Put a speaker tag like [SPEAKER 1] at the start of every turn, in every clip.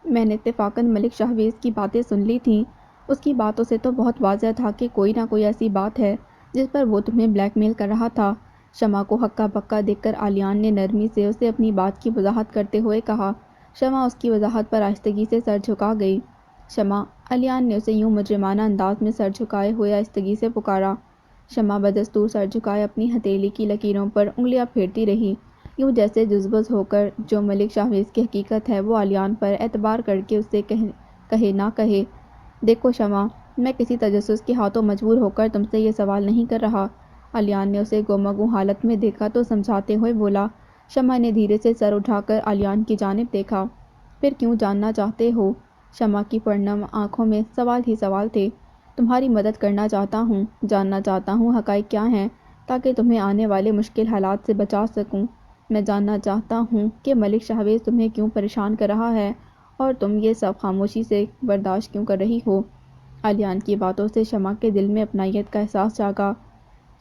[SPEAKER 1] میں نے اتفاقاً ملک شہباز کی باتیں سن لی تھیں۔ اس کی باتوں سے تو بہت واضح تھا کہ کوئی نہ کوئی ایسی بات ہے جس پر وہ تمہیں بلیک میل کر رہا تھا۔ شمع کو ہکا بکا دیکھ کر علیان نے نرمی سے اسے اپنی بات کی وضاحت کرتے ہوئے کہا۔ شمع اس کی وضاحت پر آہستگی سے سر جھکا گئی۔ شمع، علیان نے اسے یوں مجرمانہ انداز میں سر جھکائے ہوئے آہستگی سے پکارا۔ شمع بدستور سر جھکائے اپنی ہتھیلی کی لکیروں پر انگلیاں پھیرتی رہی، یوں جیسے جزبز ہو کر جو ملک شہباز کی حقیقت ہے وہ علیان پر اعتبار کر کے اسے کہے نہ کہے۔ دیکھو شمع، میں کسی تجسس کے ہاتھوں مجبور ہو کر تم سے یہ سوال نہیں کر رہا۔ علیان نے اسے گومگوں حالت میں دیکھا تو سمجھاتے ہوئے بولا۔ شمع نے دھیرے سے سر اٹھا کر علیان کی جانب دیکھا۔ پھر کیوں جاننا چاہتے ہو؟ شمع کی پرنم آنکھوں میں سوال ہی سوال تھے۔ تمہاری مدد کرنا چاہتا ہوں، جاننا چاہتا ہوں حقائق کیا ہیں تاکہ تمہیں آنے والے مشکل حالات سے بچا سکوں۔ میں جاننا چاہتا ہوں کہ ملک شہباز تمہیں کیوں پریشان کر رہا ہے اور تم یہ سب خاموشی سے برداشت کیوں کر رہی ہو؟ علیان کی باتوں سے شمع کے دل میں اپنائیت کا احساس جاگا۔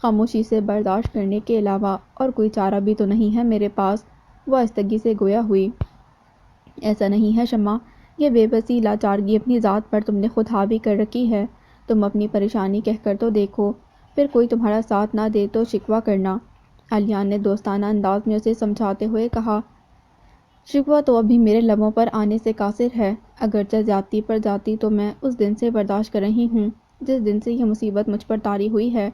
[SPEAKER 1] خاموشی سے برداشت کرنے کے علاوہ اور کوئی چارہ بھی تو نہیں ہے میرے پاس، وہ آہستگی سے گویا ہوئی۔ ایسا نہیں ہے شمع، یہ بے بسی لاچارگی اپنی ذات پر تم نے خود حاوی کر رکھی ہے۔ تم اپنی پریشانی کہہ کر تو دیکھو، پھر کوئی تمہارا ساتھ نہ دے تو شکوہ کرنا۔ علیان نے دوستانہ انداز میں اسے سمجھاتے ہوئے کہا۔ شکوہ تو ابھی میرے لبوں پر آنے سے قاصر ہے، اگرچہ زیادتی پر جاتی تو میں اس دن سے برداشت کر رہی ہوں جس دن سے یہ مصیبت مجھ پر طاری ہوئی ہے۔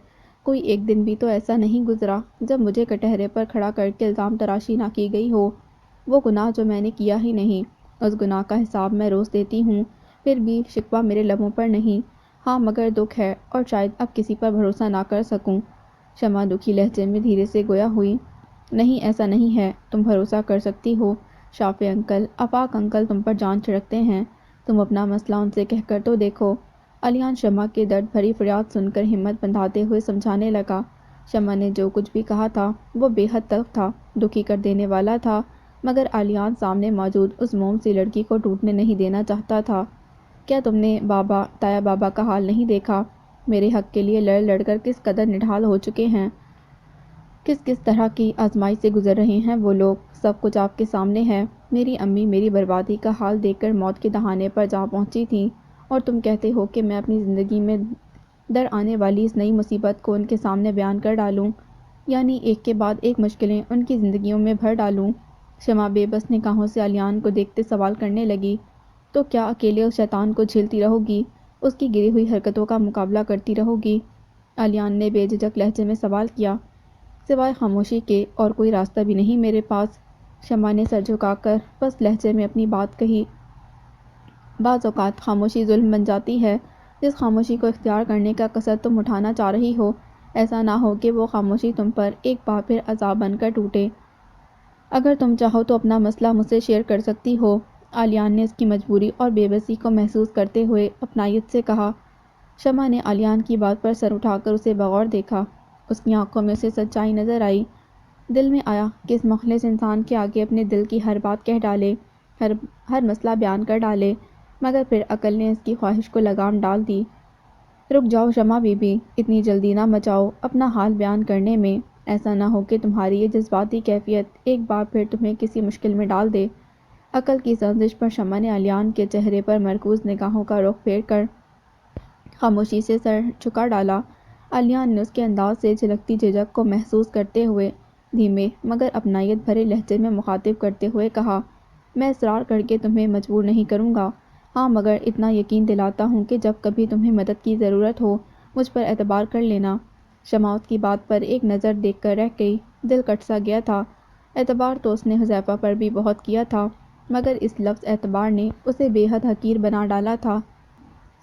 [SPEAKER 1] کوئی ایک دن بھی تو ایسا نہیں گزرا جب مجھے کٹہرے پر کھڑا کر کے الزام تراشی نہ کی گئی ہو۔ وہ گناہ جو میں نے کیا ہی نہیں، اس گناہ کا حساب میں روز دیتی ہوں، پھر بھی شکوہ میرے لبوں پر نہیں۔ ہاں مگر دکھ ہے اور شاید اب کسی پر بھروسہ نہ کر سکوں۔ شمع دکھی لہجے میں دھیرے سے گویا ہوئی۔ نہیں ایسا نہیں ہے، تم بھروسہ کر سکتی ہو۔ شافع انکل، آفاق انکل تم پر جان چھڑکتے ہیں، تم اپنا مسئلہ ان سے کہہ کر تو دیکھو۔ علیان شمع کے درد بھری فریاد سن کر ہمت بندھاتے ہوئے سمجھانے لگا۔ شمع نے جو کچھ بھی کہا تھا وہ بے حد تلخ تھا، دکھی کر دینے والا تھا، مگر علیان سامنے موجود اس موم سی لڑکی کو ٹوٹنے نہیں دینا چاہتا تھا۔ کیا تم نے بابا، تایا بابا کا حال نہیں دیکھا؟ میرے حق کے لیے لڑ لڑ کر کس قدر نڈھال ہو چکے ہیں، کس کس طرح کی آزمائش سے گزر رہے ہیں وہ لوگ، سب کچھ آپ کے سامنے ہے۔ میری امی میری بربادی کا حال دیکھ کر موت کے دہانے پر جا پہنچی تھیں، اور تم کہتے ہو کہ میں اپنی زندگی میں در آنے والی اس نئی مصیبت کو ان کے سامنے بیان کر ڈالوں، یعنی ایک کے بعد ایک مشکلیں ان کی زندگیوں میں بھر ڈالوں۔ شمع بے بس نگاہوں سے علیان کو دیکھتے سوال کرنے لگی۔ تو کیا اکیلے اس شیطان کو جھیلتی رہو گی، اس کی گری ہوئی حرکتوں کا مقابلہ کرتی رہو گی؟ علیان نے بے جھجک لہجے میں سوال کیا۔ سوائے خاموشی کے اور کوئی راستہ بھی نہیں میرے پاس، شمع نے سر جھکا کر پست لہجے میں اپنی بات کہی۔ بعض اوقات خاموشی ظلم بن جاتی ہے، جس خاموشی کو اختیار کرنے کا قصد تم اٹھانا چاہ رہی ہو، ایسا نہ ہو کہ وہ خاموشی تم پر ایک بار پھر عذاب بن کر ٹوٹے۔ اگر تم چاہو تو اپنا مسئلہ مجھ سے شیئر کر سکتی ہو، علیان نے اس کی مجبوری اور بے بسی کو محسوس کرتے ہوئے اپنائیت سے کہا۔ شمع نے علیان کی بات پر سر اٹھا کر اسے بغور دیکھا۔ اس کی آنکھوں میں اسے سچائی نظر آئی۔ دل میں آیا کہ اس مخلص انسان کے آگے اپنے دل کی ہر بات کہہ ڈالے، ہر مسئلہ بیان کر ڈالے، مگر پھر عقل نے اس کی خواہش کو لگام ڈال دی۔ رک جاؤ شمع بی بی، اتنی جلدی نہ مچاؤ اپنا حال بیان کرنے میں، ایسا نہ ہو کہ تمہاری یہ جذباتی کیفیت ایک بار پھر تمہیں کسی مشکل میں ڈال دے۔ عقل کی سرزش پر شمع نے علیان کے چہرے پر مرکوز نگاہوں کا رخ پھیر کر خاموشی سے سر جھکا ڈالا۔ علیان نے اس کے انداز سے جھلکتی جھجک کو محسوس کرتے ہوئے دھیمے مگر اپنائیت بھرے لہجے میں مخاطب کرتے ہوئے کہا۔ میں اصرار کر کے تمہیں مجبور نہیں کروں گا، ہاں مگر اتنا یقین دلاتا ہوں کہ جب کبھی تمہیں مدد کی ضرورت ہو مجھ پر اعتبار کر لینا۔ شمع اس کی بات پر ایک نظر دیکھ کر رہ گئی، دل کٹ سا گیا تھا۔ اعتبار تو اس نے حذیفہ پر بھی بہت کیا تھا، مگر اس لفظ اعتبار نے اسے بے حد حقیر بنا ڈالا تھا۔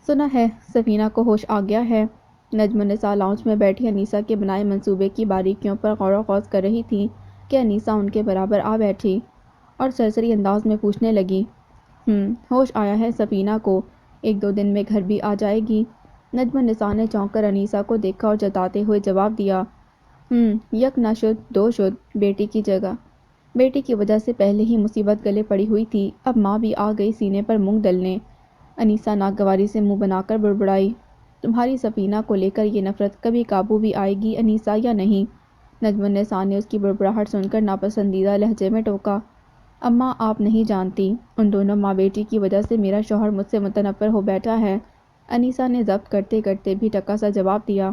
[SPEAKER 1] سنا ہے سفینہ کو ہوش آ گیا ہے؟ نجم النساء لاؤنج میں بیٹھی انیسہ کے بنائے منصوبے کی باریکیوں پر غور و خوض کر رہی تھی کہ انیسہ ان کے برابر آ بیٹھی اور سرسری انداز میں پوچھنے لگی۔ ہوش آیا ہے سفینہ کو، ایک دو دن میں گھر بھی آ جائے گی؟ نجم النساء نے چونک کر انیسہ کو دیکھا اور جتاتے ہوئے جواب دیا۔ یک نہ شد دو شد، بیٹی کی جگہ، بیٹی کی وجہ سے پہلے ہی مصیبت گلے پڑی ہوئی تھی، اب ماں بھی آ گئی سینے پر مونگ ڈلنے۔ انیسہ ناگواری سے منہ بنا کر بڑبڑائی۔ تمہاری سفینہ کو لے کر یہ نفرت کبھی قابو بھی آئے گی انیسہ یا نہیں؟ نجم النساء نے اس کی بڑبڑاہٹ سن کر ناپسندیدہ لہجے میں ٹوکا۔ اماں آپ نہیں جانتی، ان دونوں ماں بیٹی کی وجہ سے میرا شوہر مجھ سے متنفر ہو بیٹھا ہے۔ انیسہ نے ضبط کرتے کرتے بھی ٹکا سا جواب دیا۔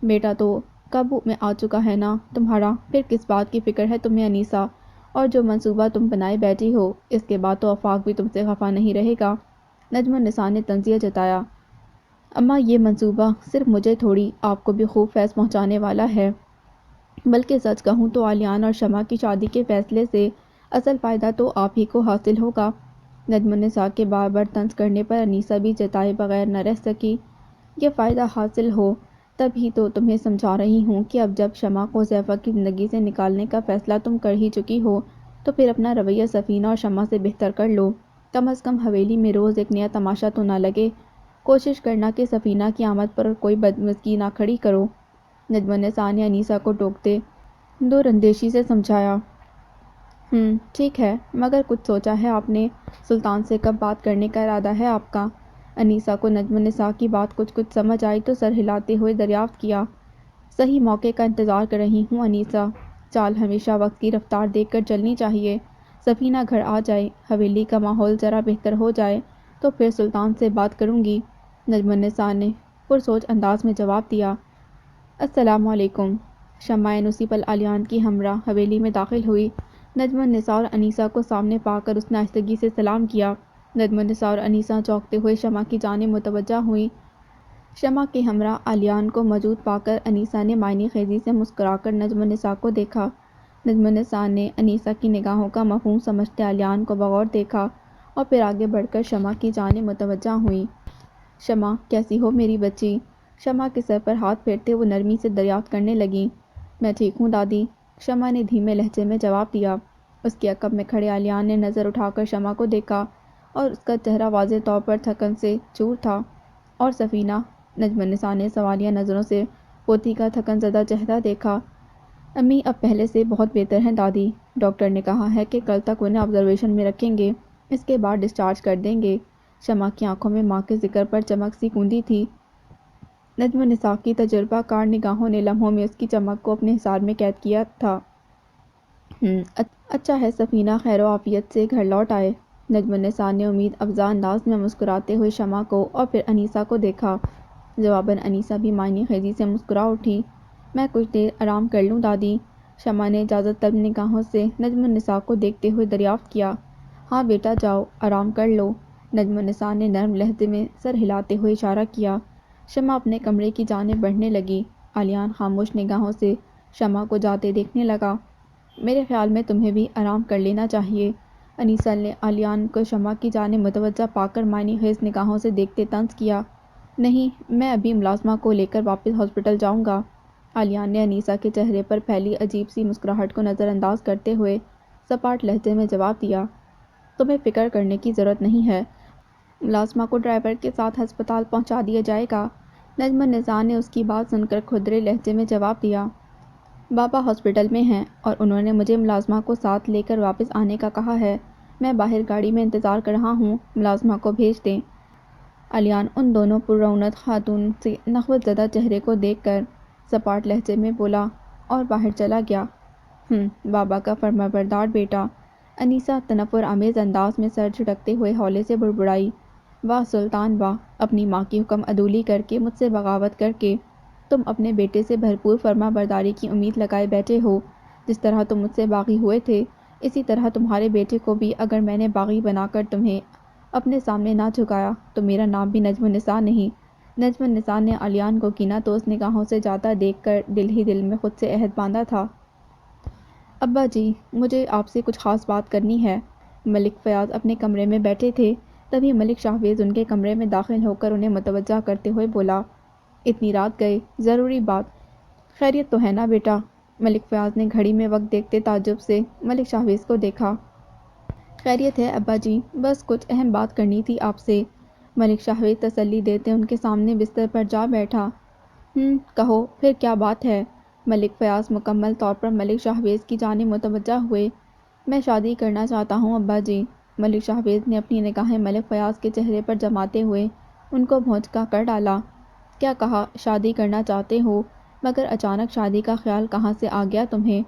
[SPEAKER 1] بیٹا تو قابو میں آ چکا ہے نا تمہارا، پھر کس بات کی فکر ہے تمہیں انیسہ؟ اور جو منصوبہ تم بنائے بیٹھی ہو، اس کے بعد تو آفاق بھی تم سے خفا نہیں رہے گا۔ نجم النساء نے تنزیہ جتایا۔ اماں یہ منصوبہ صرف مجھے تھوڑی، آپ کو بھی خوب فیض پہنچانے والا ہے، بلکہ سچ کہوں تو علیان اور شمع کی شادی کے فیصلے سے اصل فائدہ تو آپ ہی کو حاصل ہوگا۔ نجم النساء کے بار بار طنز کرنے پر انیسہ بھی جتائے بغیر نہ رہ سکی۔ یہ فائدہ حاصل ہو تب ہی تو تمہیں سمجھا رہی ہوں کہ اب جب شمع کو حذیفہ کی زندگی سے نکالنے کا فیصلہ تم کر ہی چکی ہو تو پھر اپنا رویہ سفینہ اور شمع سے بہتر کر لو۔ کم از کم حویلی میں روز ایک نیا تماشا تو نہ لگے۔ کوشش کرنا کہ سفینہ کی آمد پر کوئی بدمزگی نہ کھڑی کرو۔ نجم النساء نے انیسہ کو ٹوکتے دور اندیشی سے سمجھایا۔ ٹھیک ہے، مگر کچھ سوچا ہے آپ نے؟ سلطان سے کب بات کرنے کا ارادہ ہے آپ کا؟ انیسہ کو نجم النساء کی بات کچھ سمجھ آئی تو سر ہلاتے ہوئے دریافت کیا۔ صحیح موقع کا انتظار کر رہی ہوں انیسہ، چال ہمیشہ وقت کی رفتار دیکھ کر چلنی چاہیے۔ سفینہ گھر آ جائے، حویلی کا ماحول ذرا بہتر ہو جائے تو پھر سلطان سے بات کروں گی۔ نجم النساء نے پرسوچ انداز میں جواب دیا۔ السلام علیکم۔ شمع اسی پل علیان کی ہمراہ حویلی میں داخل ہوئی۔ نجم النساء اور انیسہ کو سامنے پا کر اس نے آہستگی سے سلام کیا۔ نجم النساء اور انیسہ چونکتے ہوئے شمع کی جانب متوجہ ہوئیں۔ شمع کے ہمراہ علیان کو موجود پا کر انیسہ نے معنی خیزی سے مسکرا کر نجم النساء کو دیکھا۔ نجم النساء نے انیسہ کی نگاہوں کا مفہوم سمجھتے علیان کو بغور دیکھا اور پھر آگے بڑھ کر شمع کی جانب متوجہ ہوئیں۔ شمع کیسی ہو میری بچی؟ شمع کے سر پر ہاتھ پھیرتے وہ نرمی سے دریافت کرنے لگیں۔ میں ٹھیک ہوں دادی، شمع نے دھیمے لہجے میں جواب دیا۔ اس کے عقب میں کھڑے علیان نے نظر اٹھا کر شمع کو دیکھا اور اس کا چہرہ واضح طور پر تھکن سے چور تھا۔ اور سفینہ؟ نجم النساء نے سوالیہ نظروں سے پوتی کا تھکن زدہ چہرہ دیکھا۔ امی اب پہلے سے بہت بہتر ہیں دادی، ڈاکٹر نے کہا ہے کہ کل تک انہیں آبزرویشن میں رکھیں گے، اس کے بعد ڈسچارج کر دیں گے۔ شمع کی آنکھوں میں ماں کے ذکر پر چمک سی کوندی تھی۔ نجم النساء کی تجربہ کار نگاہوں نے لمحوں میں اس کی چمک کو اپنے حصار میں قید کیا تھا۔ اچھا ہے سفینہ خیر و عافیت سے گھر لوٹ آئے۔ نجم النساء نے امید افزا انداز میں مسکراتے ہوئے شمع کو اور پھر انیسہ کو دیکھا۔ جواباً انیسہ بھی معنی خیزی سے مسکرا اٹھی۔ میں کچھ دیر آرام کر لوں دادی؟ شمع نے اجازت طلب نگاہوں سے نجم النساء کو دیکھتے ہوئے دریافت کیا۔ ہاں بیٹا جاؤ، آرام کر لو۔ نجم النساء نے نرم لہجے میں سر ہلاتے ہوئے اشارہ کیا۔ شمع اپنے کمرے کی جانب بڑھنے لگی۔ علیان خاموش نگاہوں سے شمع کو جاتے دیکھنے لگا۔ میرے خیال میں تمہیں بھی آرام کر لینا چاہیے۔ انیسہ نے علیان کو شمع کی جانب متوجہ پا کر معنی خیز نگاہوں سے دیکھتے طنز کیا۔ نہیں، میں ابھی ملازمہ کو لے کر واپس ہاسپٹل جاؤں گا۔ علیان نے انیسہ کے چہرے پر پھیلی عجیب سی مسکراہٹ کو نظر انداز کرتے ہوئے سپاٹ لہجے میں جواب دیا۔ تمہیں فکر کرنے کی ضرورت نہیں ہے، ملازمہ کو ڈرائیور کے ساتھ ہسپتال پہنچا دیا جائے گا۔ نجم النساء نے اس کی بات سن کر کھدرے لہجے میں جواب دیا۔ بابا ہاسپٹل میں ہیں اور انہوں نے مجھے ملازمہ کو ساتھ لے کر واپس آنے کا کہا ہے۔ میں باہر گاڑی میں انتظار کر رہا ہوں، ملازمہ کو بھیج دیں۔ علیان ان دونوں پررونق خاتون سے نخوت زدہ چہرے کو دیکھ کر سپاٹ لہجے میں بولا اور باہر چلا گیا۔ بابا کا فرمانبردار بیٹا، انیسہ تنفر آمیز انداز میں سر جھٹکتے ہوئے ہولے سے بڑبڑائی۔ واہ سلطان واہ، اپنی ماں کی حکم عدولی کر کے مجھ سے بغاوت کر کے تم اپنے بیٹے سے بھرپور فرمانبرداری کی امید لگائے بیٹھے ہو۔ جس طرح تم مجھ سے باغی ہوئے تھے، اسی طرح تمہارے بیٹے کو بھی اگر میں نے باغی بنا کر تمہیں اپنے سامنے نہ جھکایا تو میرا نام بھی نجم النساء نہیں۔ نجم النساء نے علیان کو کینہ توز نگاہوں سے جاتا دیکھ کر دل ہی دل میں خود سے عہد باندھا تھا۔ ابا جی، مجھے آپ سے کچھ خاص بات کرنی ہے۔ ملک فیاض اپنے کمرے میں بیٹھے تھے، تبھی ملک شاہویز ان کے کمرے میں داخل ہو کر انہیں متوجہ کرتے ہوئے بولا۔ اتنی رات گئے، ضروری بات؟ خیریت تو ہے نا بیٹا؟ ملک فیاض نے گھڑی میں وقت دیکھتے تعجب سے ملک شاہویز کو دیکھا۔ خیریت ہے ابا جی، بس کچھ اہم بات کرنی تھی آپ سے۔ ملک شاہویز تسلی دیتے ان کے سامنے بستر پر جا بیٹھا۔ کہو پھر کیا بات ہے؟ ملک فیاض مکمل طور پر ملک شاہویز کی جانب متوجہ ہوئے۔ میں شادی کرنا چاہتا ہوں ابا جی۔ ملک شاہویز نے اپنی نگاہیں ملک فیاض کے چہرے پر جماتے ہوئے ان کو بھونچکا کر ڈالا۔ کیا کہا شادی کرنا چاہتے ہو؟ مگر اچانک شادی کا خیال کہاں سے آ گیا تمہیں؟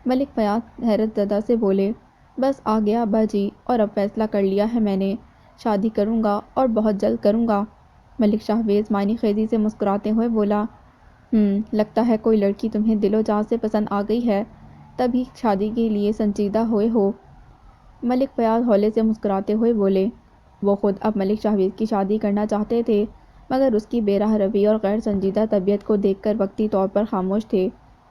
[SPEAKER 1] ملک فیاض حیرت زدہ سے بولے۔ بس آ گیا ابا جی، اور اب فیصلہ کر لیا ہے میں نے، شادی کروں گا اور بہت جلد کروں گا۔ ملک شہباز معنی خیزی سے مسکراتے ہوئے بولا۔ لگتا ہے کوئی لڑکی تمہیں دل و جان سے پسند آ گئی ہے، تبھی شادی کے لیے سنجیدہ ہوئے ہو۔ ملک فیاض ہولے سے مسکراتے ہوئے بولے۔ وہ خود اب ملک شہباز کی شادی کرنا چاہتے تھے، مگر اس کی بے راہ روی اور غیر سنجیدہ طبیعت کو دیکھ کر وقتی طور پر خاموش تھے۔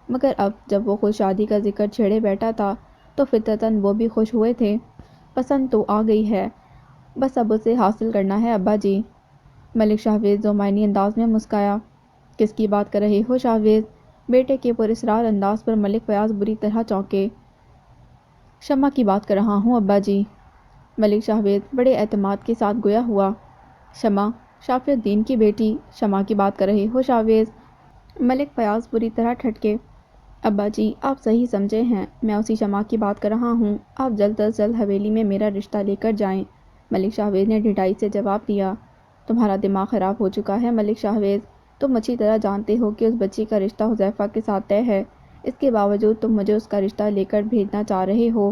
[SPEAKER 1] مگر اب جب وہ خود شادی کا ذکر چھیڑے بیٹھا تھا تو فطرتاً وہ بھی خوش ہوئے تھے۔ پسند تو آ گئی ہے، بس اب اسے حاصل کرنا ہے ابا جی۔ ملک شہباز ذومعنی انداز میں مسکرایا۔ کس کی بات کر رہے ہو شہباز؟ بیٹے کے پراسرار انداز پر ملک فیاض بری طرح چونکے۔ شمع کی بات کر رہا ہوں ابا جی، ملک شہباز بڑے اعتماد کے ساتھ گویا ہوا۔ شمع؟ شافی الدین کی بیٹی شمع کی بات کر رہے ہو شہباز؟ ملک فیاض بری طرح ٹھٹکے۔ ابا جی آپ صحیح سمجھے ہیں، میں اسی شمع کی بات کر رہا ہوں، آپ جلد از جلد حویلی میں میرا رشتہ لے کر جائیں۔ ملک شہباز نے ڈھٹائی سے جواب دیا۔ تمہارا دماغ خراب ہو چکا ہے ملک شہباز، تم اچھی طرح جانتے ہو کہ اس بچی کا رشتہ حذیفہ کے ساتھ طے ہے، اس کے باوجود تم مجھے اس کا رشتہ لے کر بھیجنا چاہ رہے ہو،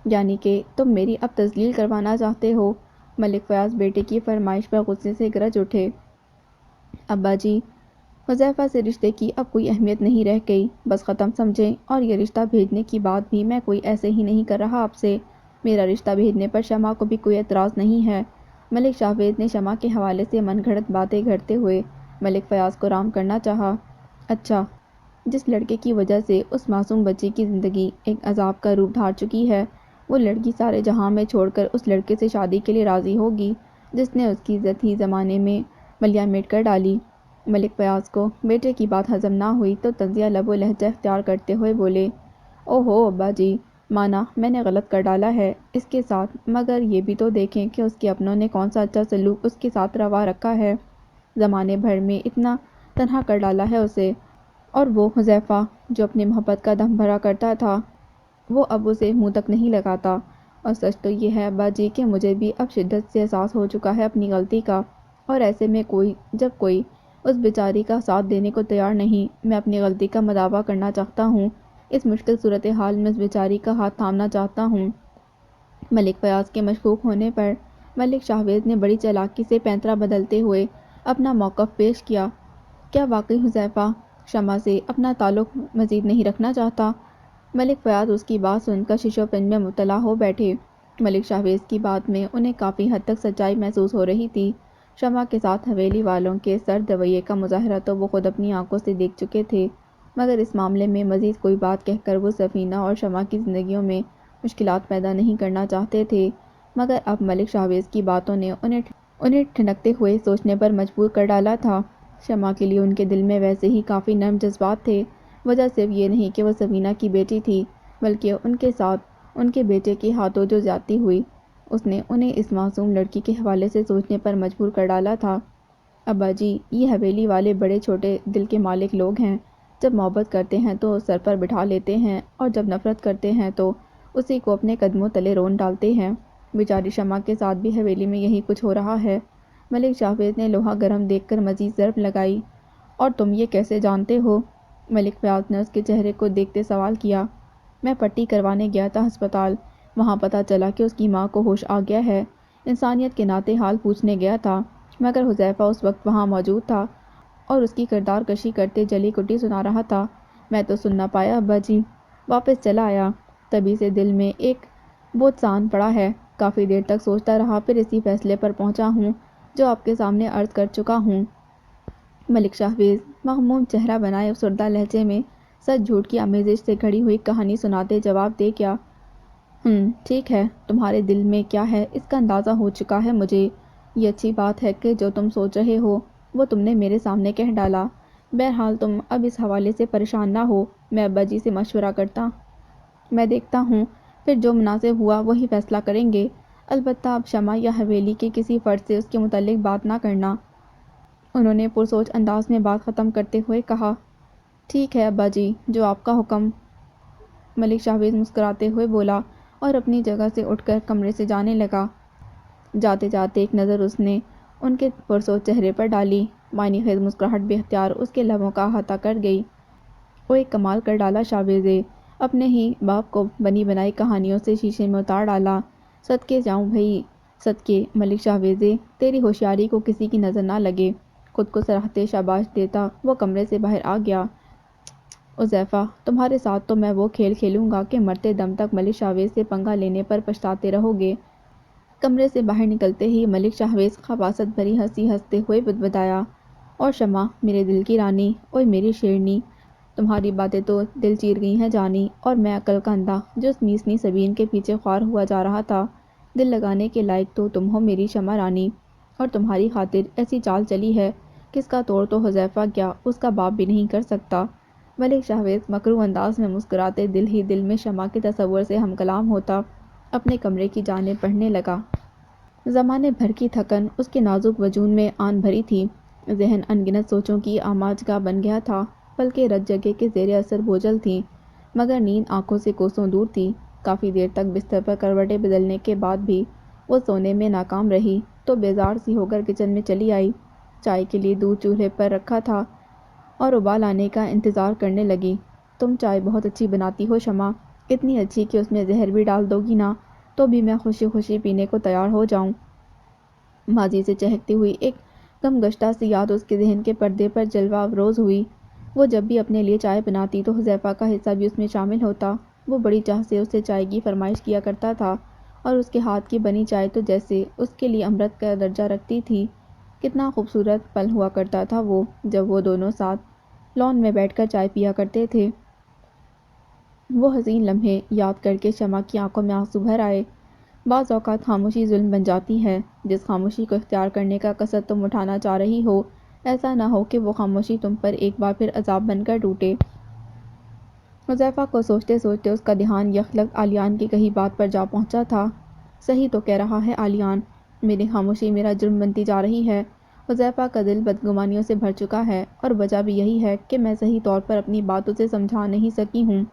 [SPEAKER 1] یعنی کہ تم میری اب تذلیل کروانا چاہتے ہو۔ ملک فیاض بیٹے کی فرمائش پر غصے سے گرج اٹھے۔ ابا جی حذیفہ سے رشتے کی اب کوئی اہمیت نہیں رہ گئی، بس ختم سمجھیں، اور یہ رشتہ بھیجنے کی بات بھی میں کوئی ایسے ہی نہیں کر رہا آپ سے، میرا رشتہ بھیجنے پر شمع کو بھی کوئی اعتراض نہیں ہے۔ ملک شہباز نے شمع کے حوالے سے من گھڑت باتیں گھڑتے ہوئے ملک فیاض کو رام کرنا چاہا۔ اچھا، جس لڑکے کی وجہ سے اس معصوم بچی کی زندگی ایک عذاب کا روپ دھار چکی ہے، وہ لڑکی سارے جہاں میں چھوڑ کر اس لڑکے سے شادی کے لیے راضی ہوگی جس نے اس کی عزت ہی زمانے میں ملیا میٹ کر ڈالی۔ ملک فیاض کو بیٹے کی بات ہضم نہ ہوئی تو طنزیہ لب و لہجہ اختیار کرتے ہوئے بولے۔ اوہو ابا جی، مانا میں نے غلط کر ڈالا ہے اس کے ساتھ، مگر یہ بھی تو دیکھیں کہ اس کے اپنوں نے کون سا اچھا سلوک اس کے ساتھ روا رکھا ہے، زمانے بھر میں اتنا تنہا کر ڈالا ہے اسے، اور وہ حذیفہ جو اپنی محبت کا دم بھرا کرتا تھا وہ اب اسے منہ تک نہیں لگاتا۔ اور سچ تو یہ ہے ابا جی کہ مجھے بھی اب شدت سے احساس ہو چکا ہے اپنی غلطی کا، اور ایسے میں جب کوئی اس بیچاری کا ساتھ دینے کو تیار نہیں، میں اپنی غلطی کا مداوع کرنا چاہتا ہوں، اس مشکل صورتحال میں اس بیچاری کا ہاتھ تھامنا چاہتا ہوں۔ ملک فیاض کے مشکوک ہونے پر ملک شہباز نے بڑی چالاکی سے پینترا بدلتے ہوئے اپنا موقف پیش کیا۔ کیا واقعی حذیفہ شمع سے اپنا تعلق مزید نہیں رکھنا چاہتا؟ ملک فیاض اس کی بات سن کر شش و پنج میں مبتلا ہو بیٹھے۔ ملک شہباز کی بات میں انہیں کافی حد تک سچائی محسوس ہو رہی تھی۔ شمع کے ساتھ حویلی والوں کے سرد رویے کا مظاہرہ تو وہ خود اپنی آنکھوں سے دیکھ چکے تھے، مگر اس معاملے میں مزید کوئی بات کہہ کر وہ سفینہ اور شمع کی زندگیوں میں مشکلات پیدا نہیں کرنا چاہتے تھے۔ مگر اب ملک شہباز کی باتوں نے انہیں ٹھنکتے ہوئے سوچنے پر مجبور کر ڈالا تھا۔ شمع کے لیے ان کے دل میں ویسے ہی کافی نرم جذبات تھے، وجہ صرف یہ نہیں کہ وہ سفینہ کی بیٹی تھی، بلکہ ان کے ساتھ ان کے بیٹے کے ہاتھوں جو زیادتی ہوئی اس نے انہیں اس معصوم لڑکی کے حوالے سے سوچنے پر مجبور کر ڈالا تھا۔ ابا جی یہ حویلی والے بڑے چھوٹے دل کے مالک لوگ ہیں، جب محبت کرتے ہیں تو سر پر بٹھا لیتے ہیں، اور جب نفرت کرتے ہیں تو اسی کو اپنے قدموں تلے رون ڈالتے ہیں۔ بیچاری شمع کے ساتھ بھی حویلی میں یہی کچھ ہو رہا ہے۔ ملک شہباز نے لوہا گرم دیکھ کر مزید ضرب لگائی۔ اور تم یہ کیسے جانتے ہو؟ ملک فیاض نے اس کے چہرے کو دیکھتے سوال کیا۔ میں پٹی کروانے گیا تھا ہسپتال، وہاں پتہ چلا کہ اس کی ماں کو ہوش آ گیا ہے، انسانیت کے ناطے حال پوچھنے گیا تھا، مگر حذیفہ اس وقت وہاں موجود تھا اور اس کی کردار کشی کرتے جلی کٹی سنا رہا تھا۔ میں تو سن نہ پایا ابا جی، واپس چلا آیا، تبھی سے دل میں ایک بوجھ سان پڑا ہے، کافی دیر تک سوچتا رہا، پھر اسی فیصلے پر پہنچا ہوں جو آپ کے سامنے عرض کر چکا ہوں۔ ملک شہباز مغموم چہرہ بنائے افسردہ لہجے میں سچ جھوٹ کی آمیزش سے گھڑی ہوئی کہانی سناتے جواب دے گیا۔ ٹھیک ہے، تمہارے دل میں کیا ہے اس کا اندازہ ہو چکا ہے مجھے، یہ اچھی بات ہے کہ جو تم سوچ رہے ہو وہ تم نے میرے سامنے کہہ ڈالا۔ بہرحال تم اب اس حوالے سے پریشان نہ ہو، میں ابا جی سے مشورہ کرتا میں دیکھتا ہوں، پھر جو مناسب ہوا وہی فیصلہ کریں گے، البتہ اب شمع یا حویلی کے کسی فرد سے اس کے متعلق بات نہ کرنا۔ انہوں نے پرسوچ انداز میں بات ختم کرتے ہوئے کہا۔ ٹھیک ہے ابا جی، جو آپ کا حکم، ملک شہباز مسکراتے ہوئے بولا اور اپنی جگہ سے اٹھ کر کمرے سے جانے لگا۔ جاتے جاتے ایک نظر اس نے ان کے پرسوچ چہرے پر ڈالی، معنی خیز مسکراہٹ بے اختیار اس کے لبوں کا احاطہ کر گئی۔ اوئے کمال کر ڈالا شہبازے، اپنے ہی باپ کو بنی بنائی کہانیوں سے شیشے میں اتار ڈالا۔ صدقے جاؤں بھائی، صدقے ملک شاہویزے، تیری ہوشیاری کو کسی کی نظر نہ لگے۔ خود کو سراہتے شاباش دیتا وہ کمرے سے باہر آ گیا۔ حذیفہ، تمہارے ساتھ تو میں وہ کھیل کھیلوں گا کہ مرتے دم تک ملک شاہویز سے پنگا لینے پر پچھتاتے رہو گے۔ کمرے سے باہر نکلتے ہی ملک شاہویز خباثت بھری ہنسی ہنستے ہوئے بدبدایا، اور شمع میرے دل کی رانی، اوئے میری شیرنی، تمہاری باتیں تو دل چیر گئی ہیں جانی، اور میں عقل کا اندھا جو اس میسنی سبین کے پیچھے خوار ہوا جا رہا تھا، دل لگانے کے لائق تو تم ہو میری شمع رانی، اور تمہاری خاطر ایسی چال چلی ہے کہ اس کا توڑ تو حذیفہ کیا اس کا باپ بھی نہیں کر سکتا۔ ملک شاہویز مکروہ انداز میں مسکراتے دل ہی دل میں شمع کے تصور سے ہم کلام ہوتا اپنے کمرے کی جانب بڑھنے لگا۔ زمانے بھر کی تھکن اس کے نازک وجود میں آن بھری تھی، ذہن ان گنت سوچوں کی آماجگاہ بن گیا تھا، پلکیں رت جگہ کے زیر اثر بوجھل تھیں، مگر نیند آنکھوں سے کوسوں دور تھی۔ کافی دیر تک بستر پر کروٹیں بدلنے کے بعد بھی وہ سونے میں ناکام رہی تو بیزار سی ہو کر کچن میں چلی آئی، چائے کے لیے دودھ چولہے پر رکھا تھا اور ابال آنے کا انتظار کرنے لگی۔ تم چائے بہت اچھی بناتی ہو شمع، اتنی اچھی کہ اس میں زہر بھی ڈال دو گی نا تو بھی میں خوشی خوشی پینے کو تیار ہو جاؤں۔ ماضی سے چہکتی ہوئی ایک غم گشتہ سی یاد اس کے ذہن کے پردے پر جلوہ افروز ہوئی۔ وہ جب بھی اپنے لیے چائے بناتی تو حذیفہ کا حصہ بھی اس میں شامل ہوتا۔ وہ بڑی چاہ سے اس سے چائے کی فرمائش کیا کرتا تھا، اور اس کے ہاتھ کی بنی چائے تو جیسے اس کے لیے امرت کا درجہ رکھتی تھی۔ کتنا خوبصورت پل ہوا کرتا تھا وہ، جب وہ دونوں ساتھ لان میں بیٹھ کر چائے پیا کرتے تھے۔ وہ حسین لمحے یاد کر کے شمع کی آنکھوں میں آنسو بھر آئے۔ بعض اوقات خاموشی ظلم بن جاتی ہے، جس خاموشی کو اختیار کرنے کا قصد تم اٹھانا چاہ رہی ہو، ایسا نہ ہو کہ وہ خاموشی تم پر ایک بار پھر عذاب بن کر ٹوٹے۔ حذیفہ کو سوچتے سوچتے اس کا دھیان یکلخت عالیان کی کہی بات پر جا پہنچا تھا۔ صحیح تو کہہ رہا ہے عالیان، میری خاموشی میرا جرم بنتی جا رہی ہے۔ حذیفہ کا دل بدگمانیوں سے بھر چکا ہے، اور وجہ بھی یہی ہے کہ میں صحیح طور پر اپنی بات اسے سمجھا نہیں سکی ہوں۔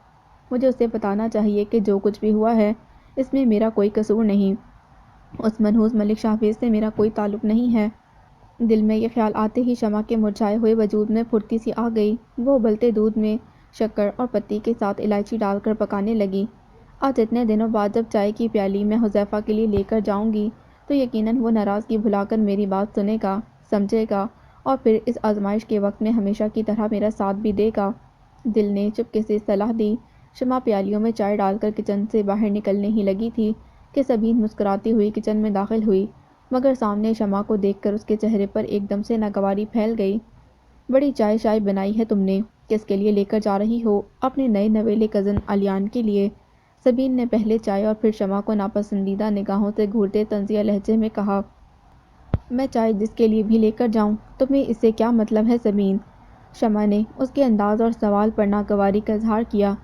[SPEAKER 1] مجھے اسے بتانا چاہیے کہ جو کچھ بھی ہوا ہے اس میں میرا کوئی قصور نہیں، اس منحوس ملک شاہویز سے میرا کوئی تعلق نہیں ہے۔ دل میں یہ خیال آتے ہی شمع کے مرجھائے ہوئے وجود میں پھرتی سی آ گئی۔ وہ ابلتے دودھ میں شکر اور پتی کے ساتھ الائچی ڈال کر پکانے لگی۔ آج اتنے دنوں بعد جب چائے کی پیالی میں حذیفہ کے لیے لے کر جاؤں گی تو یقیناً وہ ناراضگی بھلا کر میری بات سنے گا، سمجھے گا، اور پھر اس آزمائش کے وقت میں ہمیشہ کی طرح میرا ساتھ بھی دے گا۔ دل نے چپکے سے صلاح دی۔ شمع پیالیوں میں چائے ڈال کر کچن سے باہر نکلنے ہی لگی تھی کہ سبین مسکراتی ہوئی کچن میں داخل ہوئی، مگر سامنے شمع کو دیکھ کر اس کے چہرے پر ایک دم سے ناگواری پھیل گئی۔ بڑی چائے شائے بنائی ہے تم نے، کس کے لیے لے کر جا رہی ہو؟ اپنے نئے نویلے کزن عالیان کے لیے؟ سبین نے پہلے چائے اور پھر شمع کو ناپسندیدہ نگاہوں سے گھورتے طنزیہ لہجے میں کہا۔ میں چائے جس کے لیے بھی لے کر جاؤں، تمہیں اس سے کیا مطلب ہے سبین؟ شمع نے اس کے انداز اور سوال پر ناگواری کا اظہار کیا۔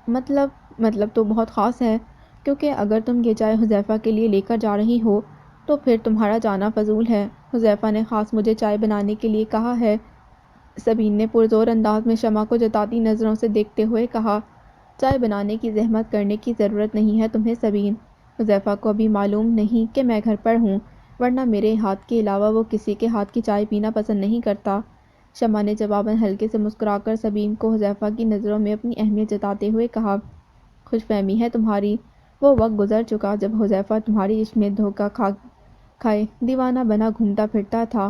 [SPEAKER 1] مطلب تو بہت خاص ہے، کیونکہ اگر تم یہ چائے حذیفہ کے لیے لے کر جا رہی ہو تو پھر تمہارا جانا فضول ہے۔ حذیفہ نے خاص مجھے چائے بنانے کے لیے کہا ہے، سبین نے پرزور انداز میں شمع کو جتاتی نظروں سے دیکھتے ہوئے کہا۔ چائے بنانے کی زحمت کرنے کی ضرورت نہیں ہے تمہیں سبین، حذیفہ کو ابھی معلوم نہیں کہ میں گھر پر ہوں، ورنہ میرے ہاتھ کے علاوہ وہ کسی کے ہاتھ کی چائے پینا پسند نہیں کرتا۔ شمع نے جواباً ہلکے سے مسکرا کر سبین کو حذیفہ کی نظروں میں اپنی اہمیت جتاتے ہوئے کہا۔ خوش فہمی ہے تمہاری، وہ وقت گزر چکا جب حذیفہ تمہاری عشق میں دھوکہ کھائے دیوانہ بنا گھومتا پھرتا تھا،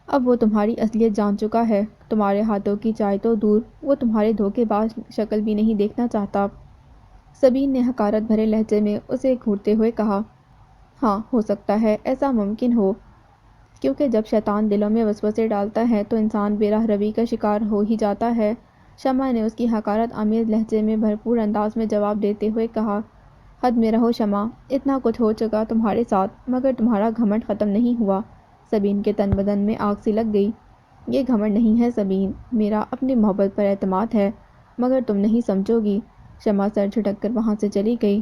[SPEAKER 1] اب وہ تمہاری اصلیت جان چکا ہے۔ تمہارے ہاتھوں کی چائے تو دور، وہ تمہارے دھوکے باز شکل بھی نہیں دیکھنا چاہتا۔ سبین نے حقارت بھرے لہجے میں اسے گھورتے ہوئے کہا۔ ہاں، ہو سکتا ہے ایسا ممکن ہو، کیونکہ جب شیطان دلوں میں وسوسے ڈالتا ہے تو انسان بے راہ روی کا شکار ہو ہی جاتا ہے۔ شمع نے اس کی حقارت آمیز لہجے میں بھرپور انداز میں جواب دیتے ہوئے کہا۔ حد میں رہو شمع، اتنا کچھ ہو چکا تمہارے ساتھ مگر تمہارا گھمنڈ ختم نہیں ہوا۔ سبین کے تن بدن میں آگ سی لگ گئی۔ یہ گھمنڈ نہیں ہے سبین، میرا اپنی محبت پر اعتماد ہے، مگر تم نہیں سمجھو گی۔ شمع سر جھٹک کر وہاں سے چلی گئی۔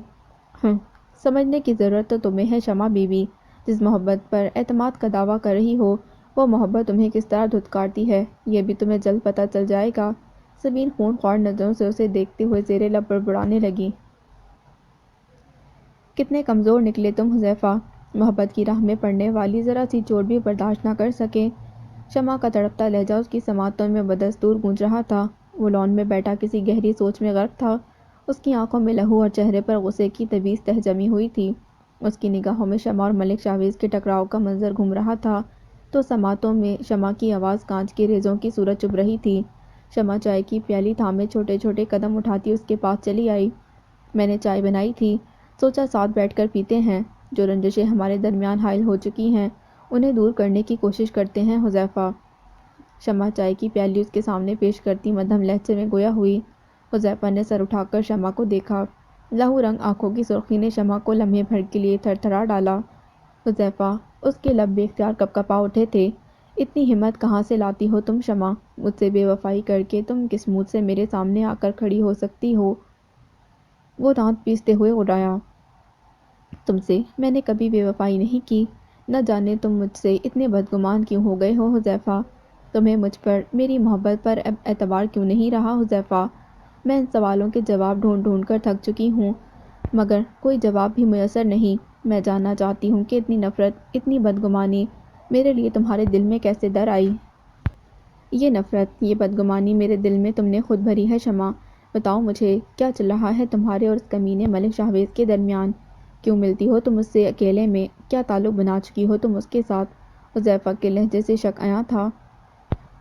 [SPEAKER 1] سمجھنے کی ضرورت تو تمہیں ہے شمع بیوی، جس محبت پر اعتماد کا دعویٰ کر رہی ہو وہ محبت تمہیں کس طرح دھتکارتی ہے یہ بھی تمہیں جلد پتہ چل جائے گا۔ سبین خون خوار نظروں سے اسے دیکھتے ہوئے زیر لب بڑبڑانے لگی۔ کتنے کمزور نکلے تم حذیفہ، محبت کی راہ میں پڑنے والی ذرا سی چوٹ بھی برداشت نہ کر سکے۔ شمع کا تڑپتا لہجہ اس کی سماعتوں میں بدستور گونج رہا تھا۔ وہ لان میں بیٹھا کسی گہری سوچ میں غرق تھا۔ اس کی آنکھوں میں لہو اور چہرے پر غصے کی طویل تہ جمی ہوئی تھی۔ اس کی نگاہوں میں شمع اور ملک شاہویز کے ٹکراؤ کا منظر گھوم رہا تھا تو سماعتوں میں شمع کی آواز کانچ کی ریزوں کی صورت چبھ رہی تھی۔ شمع چائے کی پیالی تھامے چھوٹے چھوٹے قدم اٹھاتی اس کے پاس چلی آئی۔ میں نے چائے بنائی تھی، سوچا ساتھ بیٹھ کر پیتے ہیں۔ جو رنجشیں ہمارے درمیان حائل ہو چکی ہیں انہیں دور کرنے کی کوشش کرتے ہیں حذیفہ۔ شمع چائے کی پیالی اس کے سامنے پیش کرتی مدھم لہجے میں گویا ہوئی۔ حذیفہ نے سر اٹھا کر شمع کو دیکھا۔ لہو رنگ آنکھوں کی سرخی نے شمع کو لمحے بھر کے لیے تھر تھرا ڈالا۔ حذیفہ، اس کے لب بے اختیار کپکپا اٹھے تھے۔ اتنی ہمت کہاں سے لاتی ہو تم شمع؟ مجھ سے بے وفائی کر کے تم کس منہ سے میرے سامنے آ کر کھڑی ہو سکتی ہو؟ وہ دانت پیستے ہوئے اڑایا۔ تم سے میں نے کبھی بے وفائی نہیں کی۔ نہ جانے تم مجھ سے اتنے بدگمان کیوں ہو گئے ہو حذیفہ؟ تمہیں مجھ پر، میری محبت پر اب اعتبار کیوں نہیں رہا حذیفہ؟ میں ان سوالوں کے جواب ڈھونڈ ڈھونڈ کر تھک چکی ہوں مگر کوئی جواب بھی میسر نہیں۔ میں جاننا چاہتی ہوں کہ اتنی نفرت، اتنی بدگمانی میرے لیے تمہارے دل میں کیسے در آئی؟ یہ نفرت، یہ بدگمانی میرے دل میں تم نے خود بھری ہے شمع۔ بتاؤ مجھے کیا چل رہا ہے تمہارے اور اس کمینے ملک شاہویز کے درمیان؟ کیوں ملتی ہو تم اس سے اکیلے میں؟ کیا تعلق بنا چکی ہو تم اس کے ساتھ؟ حذیفہ کے لہجے سے شک عیاں تھا۔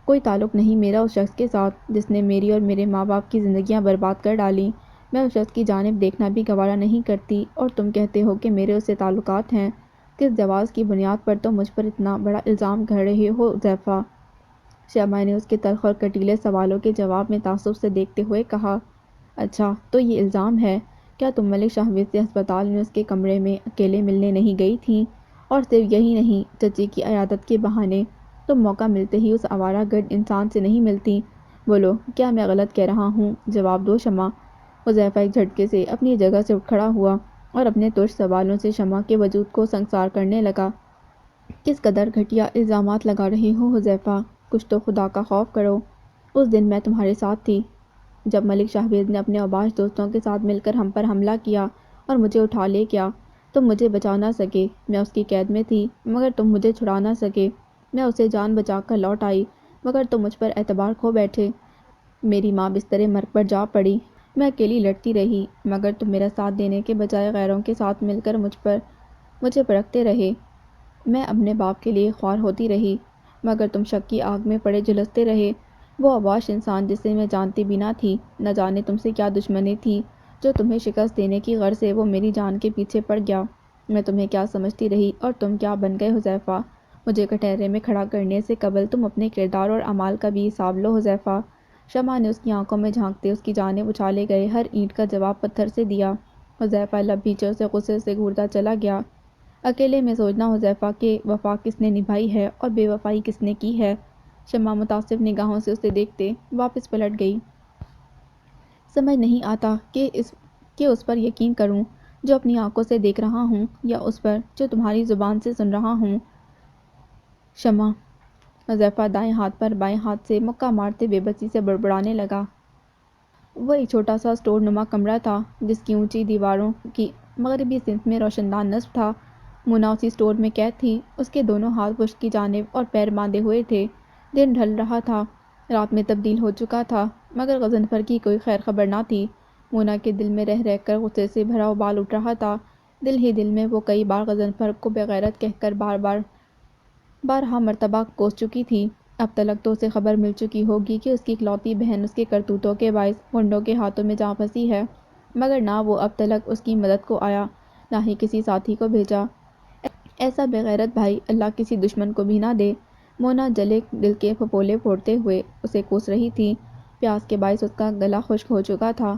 [SPEAKER 1] کوئی تعلق نہیں میرا اس شخص کے ساتھ جس نے میری اور میرے ماں باپ کی زندگیاں برباد کر ڈالیں۔ میں اس شخص کی جانب دیکھنا بھی گوارا نہیں کرتی اور تم کہتے ہو کہ میرے اس سے تعلقات ہیں۔ کس جواز کی بنیاد پر تم مجھ پر اتنا بڑا الزام گھڑ رہے ہو حذیفہ؟ شمع نے اس کے تلخ اور کٹیلے سوالوں کے جواب میں تعصب سے دیکھتے ہوئے کہا، اچھا تو یہ الزام ہے؟ کیا تم ملک شاہویز سے ہسپتال میں اس کے کمرے میں اکیلے ملنے نہیں گئی تھیں؟ اور صرف یہی نہیں، چچی کی عیادت کے بہانے تم موقع ملتے ہی اس آوارہ گرد انسان سے نہیں ملتی؟ بولو، کیا میں غلط کہہ رہا ہوں؟ جواب دو شمع۔ حذیفہ ایک جھٹکے سے اپنی جگہ سے اٹھ کھڑا ہوا اور اپنے ترش سوالوں سے شمع کے وجود کو سنگسار کرنے لگا۔ کس قدر گھٹیا الزامات لگا رہے ہو حذیفہ؟ کچھ تو خدا کا خوف کرو۔ اس دن میں تمہارے ساتھ تھی جب ملک شاہویز نے اپنے اوباش دوستوں کے ساتھ مل کر ہم پر حملہ کیا اور مجھے اٹھا لے گیا۔ تم مجھے بچا نہ سکے، میں اس کی قید میں تھی مگر تم مجھے چھڑا نہ سکے۔ میں اسے جان بچا کر لوٹ آئی مگر تم مجھ پر اعتبار کھو بیٹھے۔ میری ماں بسترِ مرگ پر جا پڑی، میں اکیلی لڑتی رہی مگر تم میرا ساتھ دینے کے بجائے غیروں کے ساتھ مل کر مجھے پرکھتے رہے۔ میں اپنے باپ کے لیے خوار ہوتی رہی مگر تم شک کی آگ میں پڑے جھلستے رہے۔ وہ اوباش انسان جسے میں جانتی بھی نہ تھی، نہ جانے تم سے کیا دشمنی تھی جو تمہیں شکست دینے کی غرض سے وہ میری جان کے پیچھے پڑ گیا۔ میں تمہیں کیا سمجھتی رہی اور تم کیا بن گئے حذیفہ؟ مجھے کٹہرے میں کھڑا کرنے سے قبل تم اپنے کردار اور اعمال کا بھی حساب لو حذیفہ۔ شمع نے اس کی آنکھوں میں جھانکتے اس کی جانب اچھالے گئے ہر اینٹ کا جواب پتھر سے دیا۔ حذیفہ لب بھیچے اسے غصے سے گھورتا چلا گیا۔ اکیلے میں سوچنا حذیفہ کہ وفا کس نے نبھائی ہے اور بے وفائی کس نے کی ہے۔ شمع متعصب نگاہوں سے اسے دیکھتے واپس پلٹ گئی۔ سمجھ نہیں آتا کہ اس پر یقین کروں جو اپنی آنکھوں سے دیکھ رہا ہوں یا اس پر جو تمہاری زبان سے سن رہا ہوں شمع۔ حذیفہ دائیں ہاتھ پر بائیں ہاتھ سے مکہ مارتے بے بسی سے بڑبڑانے لگا۔ وہ ایک چھوٹا سا اسٹور نما کمرہ تھا جس کی اونچی دیواروں کی مغربی سمت میں روشن دان نصب تھا۔ مونا اسی اسٹور میں قید تھی، اس کے دونوں ہاتھ پشت کی جانب اور پیر باندھے ہوئے تھے۔ دن ڈھل رہا تھا، رات میں تبدیل ہو چکا تھا مگر غضنفر کی کوئی خیر خبر نہ تھی۔ مونا کے دل میں رہ رہ کر غصے سے بھرا ابال اٹھ رہا تھا۔ دل ہی دل میں وہ کئی بار غضنفر کو بے غیرت کہہ کر بارہا مرتبہ کوس چکی تھی۔ اب تلک تو اسے خبر مل چکی ہوگی کہ اس کی اکلوتی بہن اس کے کرتوتوں کے باعث غنڈوں کے ہاتھوں میں جا پھنسی ہے مگر نہ وہ اب تلک اس کی مدد کو آیا نہ ہی کسی ساتھی کو بھیجا۔ ایسا بے غیرت بھائی اللہ کسی دشمن کو بھی نہ دے۔ مونا جلے دل کے پھپولے پھوڑتے ہوئے اسے کوس رہی تھی۔ پیاس کے باعث اس کا گلا خشک ہو چکا تھا۔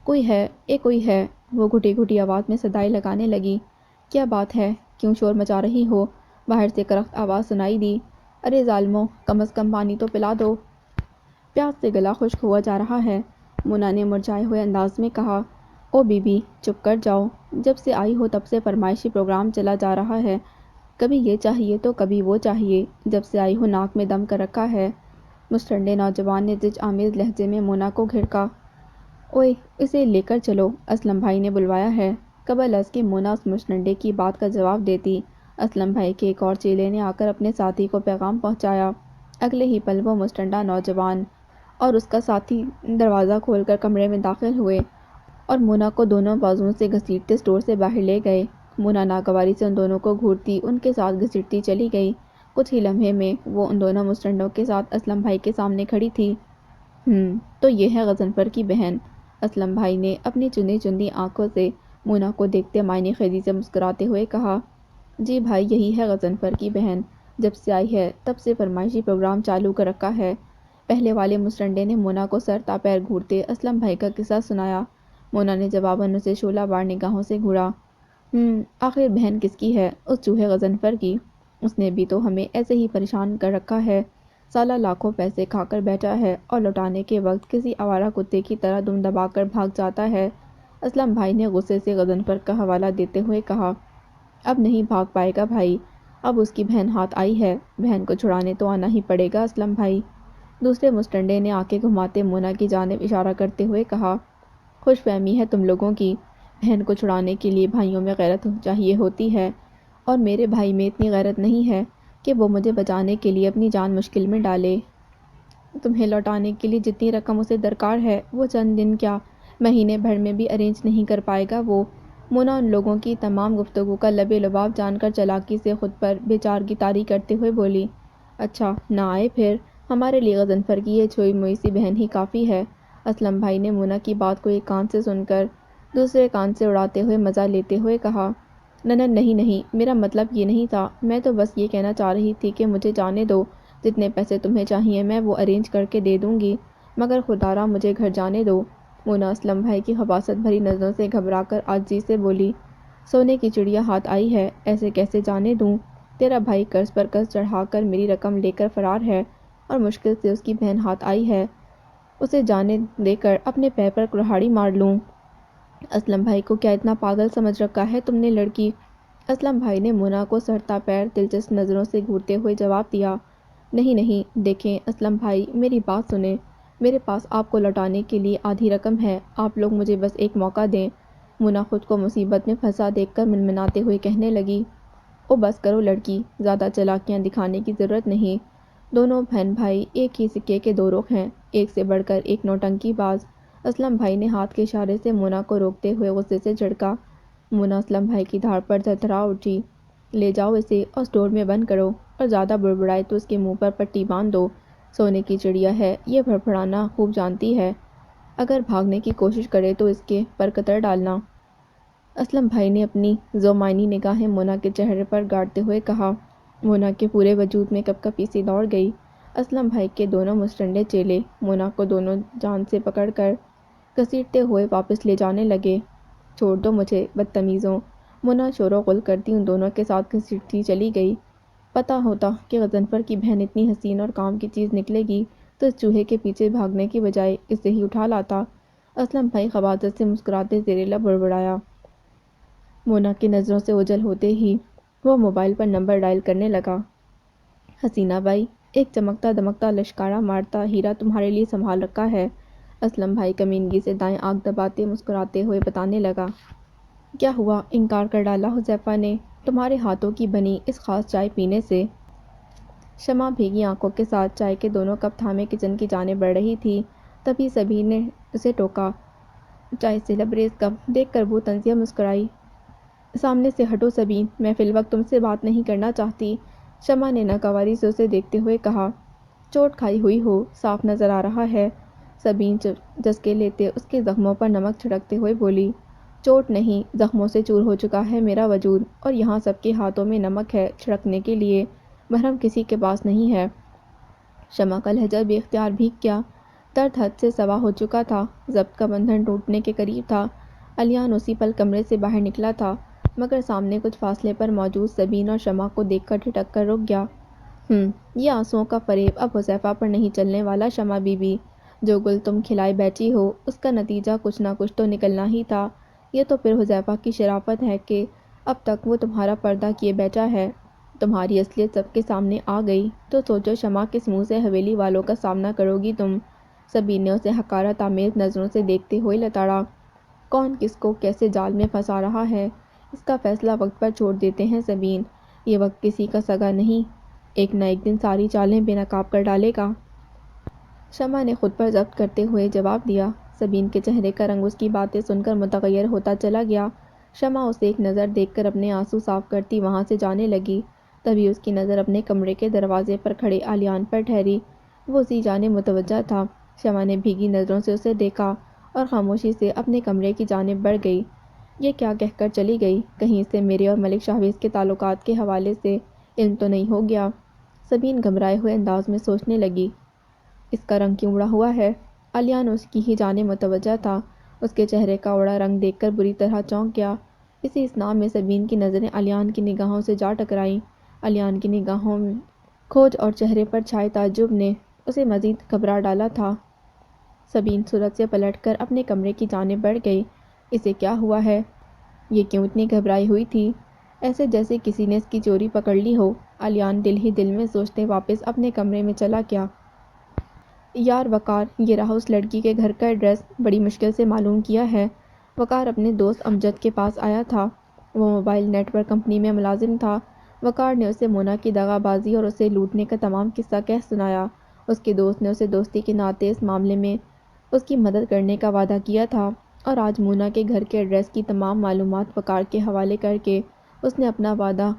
[SPEAKER 1] کوئی ہے، کوئی ہے، وہ گھٹی گھٹی آواز میں صدائیں لگانے لگی۔ کیا بات ہے؟ کیوں شور مچا رہی ہو؟ باہر سے کرخت آواز سنائی دی، ارے ظالمو، کم از کم پانی تو پلا دو۔ پیاس سے گلا خشک ہوا جا رہا ہے، مونا نے مرجھائے ہوئے انداز میں کہا۔ او بی بی چپ کر جاؤ، جب سے آئی ہو تب سے فرمائشی پروگرام چلا جا رہا ہے، کبھی یہ چاہیے تو کبھی وہ چاہیے، جب سے آئی ہو ناک میں دم کر رکھا ہے۔ مشٹنڈے نوجوان نے زج آمیز لہجے میں مونا کو گھڑکا۔ اوئے اسے لے کر چلو، اسلم بھائی نے بلوایا ہے۔ قبل از کہ مونا اس مشٹنڈے کی بات کا جواب دیتی، اسلم بھائی کے ایک اور چیلے نے آ کر اپنے ساتھی کو پیغام پہنچایا۔ اگلے ہی پل وہ مشٹنڈا نوجوان اور اس کا ساتھی دروازہ کھول کر کمرے میں داخل ہوئے اور مونا کو دونوں بازوؤں سے گھسیٹتے اسٹور سے باہر لے گئے۔ مونا ناگواری سے ان دونوں کو گھورتی ان کے ساتھ گھسیٹتی چلی گئی۔ کچھ ہی لمحے میں وہ ان دونوں مسٹنڈوں کے ساتھ اسلم بھائی کے سامنے کھڑی تھی۔ تو یہ ہے غضنفر کی بہن۔ اسلم بھائی نے اپنی چندی چندی آنکھوں سے مونا کو دیکھتے معنی خیزی سے مسکراتے ہوئے کہا، جی بھائی، یہی ہے غضنفر کی بہن۔ جب سے آئی ہے تب سے فرمائشی پروگرام چالو کر رکھا ہے۔ پہلے والے مسٹنڈے نے مونا کو سر تا پیر گھورتے اسلم بھائی کا قصہ سنایا۔ مونا نے جواباً اسے شعلہ بار نگاہوں سے گھورا۔ آخر بہن کس کی ہے؟ اس چوہے غضنفر کی۔ اس نے بھی تو ہمیں ایسے ہی پریشان کر رکھا ہے۔ سالہ لاکھوں پیسے کھا کر بیٹھا ہے اور لوٹانے کے وقت کسی آوارہ کتے کی طرح دم دبا کر بھاگ جاتا ہے۔ اسلم بھائی نے غصے سے غضنفر کا حوالہ دیتے ہوئے کہا، اب نہیں بھاگ پائے گا بھائی، اب اس کی بہن ہاتھ آئی ہے، بہن کو چھڑانے تو آنا ہی پڑے گا اسلم بھائی۔ دوسرے مسٹنڈے نے آنکھیں گھماتے مونا کی جانب اشارہ کرتے ہوئے کہا، خوش فہمی ہے تم لوگوں کی، بہن کو چھڑانے کے لیے بھائیوں میں غیرت چاہیے ہوتی ہے، اور میرے بھائی میں اتنی غیرت نہیں ہے کہ وہ مجھے بچانے کے لیے اپنی جان مشکل میں ڈالے۔ تمہیں لوٹانے کے لیے جتنی رقم اسے درکار ہے وہ چند دن کیا مہینے بھر میں بھی ارینج نہیں کر پائے گا وہ۔ مونا ان لوگوں کی تمام گفتگو کا لب لباب جان کر چالاکی سے خود پر بے چارگی طاری کرتے ہوئے بولی، اچھا نہ آئے پھر، ہمارے لیے غضنفر کی یہ چھوئی موئی سی بہن ہی کافی ہے۔ اسلم بھائی نے مونا کی بات کو ایک کان سے سن کر دوسرے کان سے اڑاتے ہوئے مزہ لیتے ہوئے کہا، نہیں، میرا مطلب یہ نہیں تھا، میں تو بس یہ کہنا چاہ رہی تھی کہ مجھے جانے دو، جتنے پیسے تمہیں چاہیے میں وہ ارینج کر کے دے دوں گی، مگر خدا را مجھے گھر جانے دو۔ مونا اسلم بھائی کی خباثت بھری نظروں سے گھبرا کر عاجزی سے بولی، سونے کی چڑیا ہاتھ آئی ہے، ایسے کیسے جانے دوں؟ تیرا بھائی قرض پر قرض چڑھا کر میری رقم لے کر فرار ہے اور مشکل سے اس کی بہن ہاتھ آئی ہے، اسے جانے دے کر اپنے پیر پر کلہاڑی مار لوں؟ اسلم بھائی کو کیا اتنا پاگل سمجھ رکھا ہے تم نے لڑکی؟ اسلم بھائی نے مونا کو سر تا پیر دلچسپ نظروں سے گھورتے ہوئے جواب دیا، نہیں، دیکھیں اسلم بھائی، میری بات سنیں، میرے پاس آپ کو لوٹانے کے لیے آدھی رقم ہے، آپ لوگ مجھے بس ایک موقع دیں۔ مونا خود کو مصیبت میں پھنسا دیکھ کر منمناتے ہوئے کہنے لگی، او بس کرو لڑکی، زیادہ چالاکیاں دکھانے کی ضرورت نہیں، دونوں بہن بھائی ایک ہی سکے کے دو رخ ہیں، ایک سے بڑھ کر ایک نوٹنکی باز۔ اسلم بھائی نے ہاتھ کے اشارے سے مونا کو روکتے ہوئے غصے سے جھڑکا۔ مونا اسلم بھائی کی دھاڑ پر تھرتھرا اٹھی، لے جاؤ اسے اور اسٹور میں بند کرو، اور زیادہ بڑبڑائے تو اس کے منہ پر پٹی باندھ دو، سونے کی چڑیا ہے، یہ بڑبڑانا خوب جانتی ہے، اگر بھاگنے کی کوشش کرے تو اس کے پر قطر ڈالنا۔ اسلم بھائی نے اپنی ذومعنی نگاہیں مونا کے چہرے پر گاڑتے ہوئے کہا۔ مونا کے پورے وجود میں کپکپی سی دوڑ گئی۔ اسلم بھائی کے دونوں مسٹنڈے چیلے مونا کو دونوں جان سے پکڑ کر گھسیٹتے ہوئے واپس لے جانے لگے۔ چھوڑ دو مجھے بدتمیزوں، مونا شور و غل کرتی ان دونوں کے ساتھ گھسیٹتی چلی گئی۔ پتہ ہوتا کہ غضنفر کی بہن اتنی حسین اور کام کی چیز نکلے گی تو اس چوہے کے پیچھے بھاگنے کی بجائے اسے ہی اٹھا لاتا۔ اسلم بھائی خباثت سے مسکراتے زیر لب بڑبڑایا۔ مونا کی نظروں سے اوجھل ہوتے ہی وہ موبائل پر نمبر ڈائل کرنے لگا۔ حسینہ بائی، ایک چمکتا دمکتا لشکارہ مارتا ہیرا تمہارے لیے سنبھال رکھا ہے، اسلم بھائی کمینگی سے دائیں آنکھ دباتے مسکراتے ہوئے بتانے لگا۔ کیا ہوا، انکار کر ڈالا حذیفہ نے تمہارے ہاتھوں کی بنی اس خاص چائے پینے سے؟ شمع بھیگی آنکھوں کے ساتھ چائے کے دونوں کپ تھامے کچن کی جانب بڑھ رہی تھی، تبھی سبین نے اسے ٹوکا۔ چائے سے لبریز کپ دیکھ کر وہ طنزیہ مسکرائی۔ سامنے سے ہٹو سبین، میں فی الوقت تم سے بات نہیں کرنا چاہتی، شمع نے ناگواری سے اسے دیکھتے ہوئے کہا۔ چوٹ کھائی ہوئی ہو، صاف نظر آ رہا ہے، سبین جسکے لیتے اس کے زخموں پر نمک چھڑکتے ہوئے بولی۔ چوٹ نہیں، زخموں سے چور ہو چکا ہے میرا وجود، اور یہاں سب کے ہاتھوں میں نمک ہے چھڑکنے کے لیے، مرہم کسی کے پاس نہیں ہے۔ شمع کا لہجہ بے اختیار بھیگ گیا، درد حد سے سوا ہو چکا تھا، ضبط کا بندھن ٹوٹنے کے قریب تھا۔ علیان اسی پل کمرے سے باہر نکلا تھا، مگر سامنے کچھ فاصلے پر موجود سبین اور شمع کو دیکھ کر ٹھٹک کر رک گیا۔ یہ آنسوؤں کا فریب اب حذیفہ پر نہیں چلنے والا شمع بی بی، جو گل تم کھلائے بیٹھی ہو اس کا نتیجہ کچھ نہ کچھ تو نکلنا ہی تھا۔ یہ تو پھر حذیفہ کی شرافت ہے کہ اب تک وہ تمہارا پردہ کیے بیٹھا ہے، تمہاری اصلیت سب کے سامنے آ گئی تو سوچو شمع کس منہ سے حویلی والوں کا سامنا کرو گی تم؟ سبین نے اسے حقارت آمیز نظروں سے دیکھتے ہوئے لتاڑا۔ کون کس کو کیسے جال میں پھنسا رہا ہے اس کا فیصلہ وقت پر چھوڑ دیتے ہیں سبین، یہ وقت کسی کا سگا نہیں، ایک نہ ایک دن ساری چالیں بے نقاب کر ڈالے گا۔ شمع نے خود پر ضبط کرتے ہوئے جواب دیا۔ سبین کے چہرے کا رنگ اس کی باتیں سن کر متغیر ہوتا چلا گیا۔ شمع اسے ایک نظر دیکھ کر اپنے آنسو صاف کرتی وہاں سے جانے لگی۔ تبھی اس کی نظر اپنے کمرے کے دروازے پر کھڑے آلیان پر ٹھہری۔ وہ اسی جانب متوجہ تھا۔ شمع نے بھیگی نظروں سے اسے دیکھا اور خاموشی سے اپنے کمرے کی جانب بڑھ گئی۔ یہ کیا کہہ کر چلی گئی؟ کہیں اسے میرے اور ملک شہباز کے تعلقات کے حوالے سے علم تو نہیں ہو گیا؟ سبین گھبرائے ہوئے انداز میں سوچنے لگی۔ اس کا رنگ کیوں اڑا ہوا ہے؟ آلیان اس کی ہی جانب متوجہ تھا۔ اس کے چہرے کا اڑا رنگ دیکھ کر بری طرح چونک گیا۔ اسی اثناء میں سبین کی نظریں آلیان کی نگاہوں سے جا ٹکرائیں۔ آلیان کی نگاہوں میں کھوج اور چہرے پر چھائے تعجب نے اسے مزید گھبرا ڈالا تھا۔ سبین صورت سے پلٹ کر اپنے کمرے کی جانب بڑھ گئی۔ اسے کیا ہوا ہے؟ یہ کیوں اتنی گھبرائی ہوئی تھی؟ ایسے جیسے کسی نے اس کی چوری پکڑ لی ہو۔ آلیان دل ہی دل میں سوچتے واپس اپنے کمرے میں چلا گیا۔ یار وقار، یہ رہا اس لڑکی کے گھر کا ایڈریس۔ بڑی مشکل سے معلوم کیا ہے۔ وقار اپنے دوست امجد کے پاس آیا تھا۔ وہ موبائل نیٹ ورک کمپنی میں ملازم تھا۔ وقار نے اسے مونا کی دغا بازی اور اسے لوٹنے کا تمام قصہ کہہ سنایا۔ اس کے دوست نے اسے دوستی کے ناطے اس معاملے میں اس کی مدد کرنے کا وعدہ کیا تھا اور آج مونا کے گھر کے ایڈریس کی تمام معلومات وقار کے حوالے کر کے اس نے اپنا وعدہ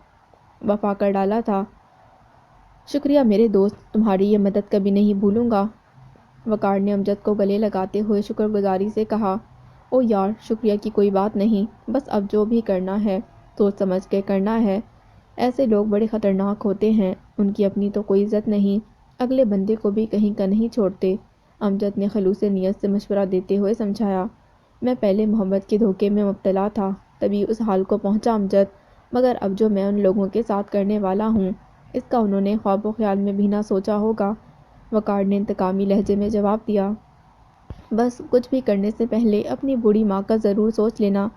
[SPEAKER 1] وفا کر ڈالا تھا۔ شکریہ میرے دوست، تمہاری یہ مدد کبھی نہیں بھولوں گا۔ وقار نے امجد کو گلے لگاتے ہوئے شکر گزاری سے کہا۔ او یار، شکریہ کی کوئی بات نہیں، بس اب جو بھی کرنا ہے سوچ سمجھ کے کرنا ہے۔ ایسے لوگ بڑے خطرناک ہوتے ہیں، ان کی اپنی تو کوئی عزت نہیں، اگلے بندے کو بھی کہیں کا نہیں چھوڑتے۔ امجد نے خلوص نیت سے مشورہ دیتے ہوئے سمجھایا۔ میں پہلے محبت کے دھوکے میں مبتلا تھا، تبھی اس حال کو پہنچا امجد، مگر اب جو میں ان لوگوں کے ساتھ کرنے والا ہوں اس کا انہوں نے خواب و خیال میں بھی نہ سوچا ہوگا۔ وقار نے انتقامی لہجے میں جواب دیا۔ بس کچھ بھی کرنے سے پہلے اپنی بوڑھی ماں کا ضرور سوچ لینا،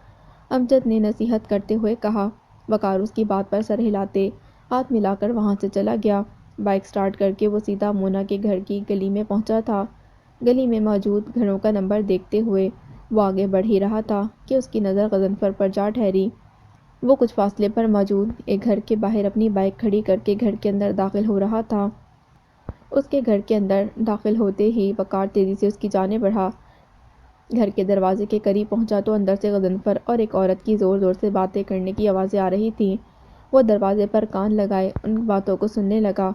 [SPEAKER 1] امجد نے نصیحت کرتے ہوئے کہا۔ وقار اس کی بات پر سر ہلاتے ہاتھ ملا کر وہاں سے چلا گیا۔ بائک سٹارٹ کر کے وہ سیدھا مونا کے گھر کی گلی میں پہنچا تھا۔ گلی میں موجود گھروں کا نمبر دیکھتے ہوئے وہ آگے بڑھ ہی رہا تھا کہ اس کی نظر غضنفر پر جا ٹھہری۔ وہ کچھ فاصلے پر موجود ایک گھر کے باہر اپنی بائک کھڑی کر کے گھر کے اندر داخل ہو رہا تھا۔ اس کے گھر کے اندر داخل ہوتے ہی وقار تیزی سے اس کی جانب بڑھا۔ گھر کے دروازے کے قریب پہنچا تو اندر سے غضنفر اور ایک عورت کی زور زور سے باتیں کرنے کی آوازیں آ رہی تھیں۔ وہ دروازے پر کان لگائے ان باتوں کو سننے لگا۔